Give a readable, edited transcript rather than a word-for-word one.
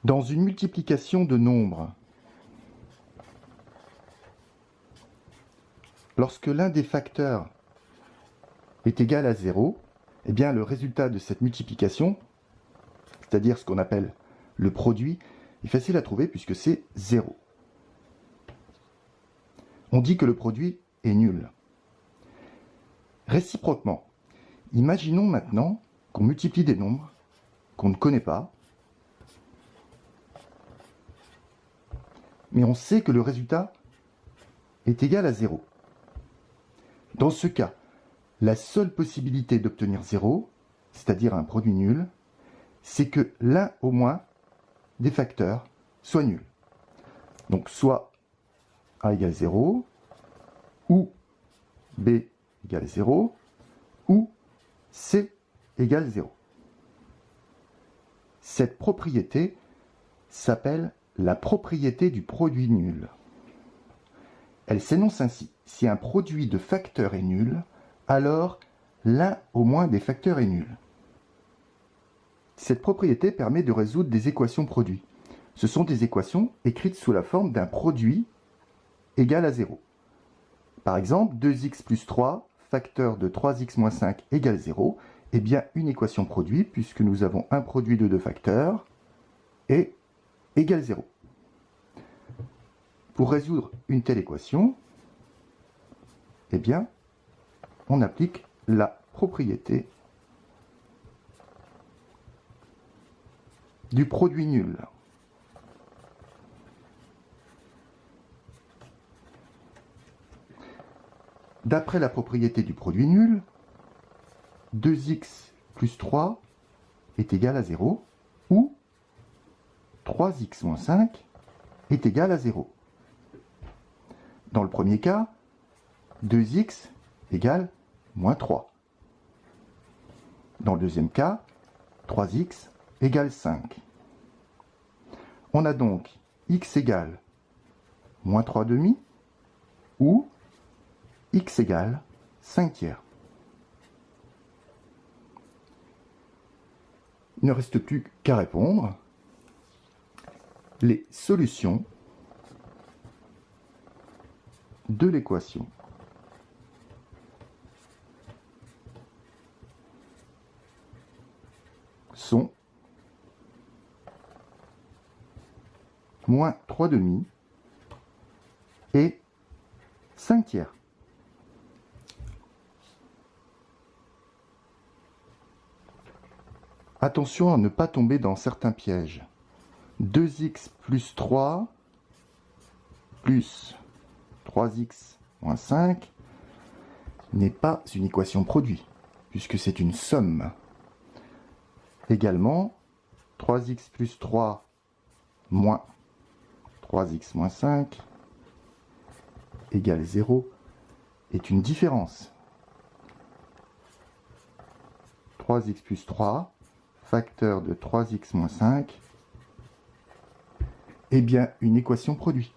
Dans une multiplication de nombres, lorsque l'un des facteurs est égal à 0, eh bien le résultat de cette multiplication, c'est-à-dire ce qu'on appelle le produit, est facile à trouver puisque c'est 0. On dit que le produit est nul. Réciproquement, imaginons maintenant qu'on multiplie des nombres qu'on ne connaît pas, mais on sait que le résultat est égal à 0. Dans ce cas, la seule possibilité d'obtenir 0, c'est-à-dire un produit nul, c'est que l'un au moins des facteurs soit nul. Donc soit A égale 0, ou B égale 0, ou C égale 0. Cette propriété s'appelle la propriété du produit nul. Elle s'énonce ainsi: si un produit de facteurs est nul, alors l'un au moins des facteurs est nul. Cette propriété permet de résoudre des équations produits. Ce sont des équations écrites sous la forme d'un produit égal à 0. Par exemple, 2x plus 3, facteur de 3x moins 5 égale 0, est bien une équation produit puisque nous avons un produit de deux facteurs et égale 0. Pour résoudre une telle équation, eh bien, on applique la propriété du produit nul. D'après la propriété du produit nul, 2x plus 3 est égal à 0, ou 3x moins 5 est égal à 0. Dans le premier cas, 2x égale moins 3. Dans le deuxième cas, 3x égale 5. On a donc x égale moins 3 demi ou x égale 5 tiers. Il ne reste plus qu'à répondre. Les solutions de l'équation sont moins 3 demi et 5 tiers. Attention à ne pas tomber dans certains pièges. 2x plus 3 plus 3x moins 5 n'est pas une équation produit, puisque c'est une somme. Également, 3x plus 3 moins 3x moins 5 égale 0 est une différence. 3x plus 3, facteur de 3x moins 5, est bien une équation produit.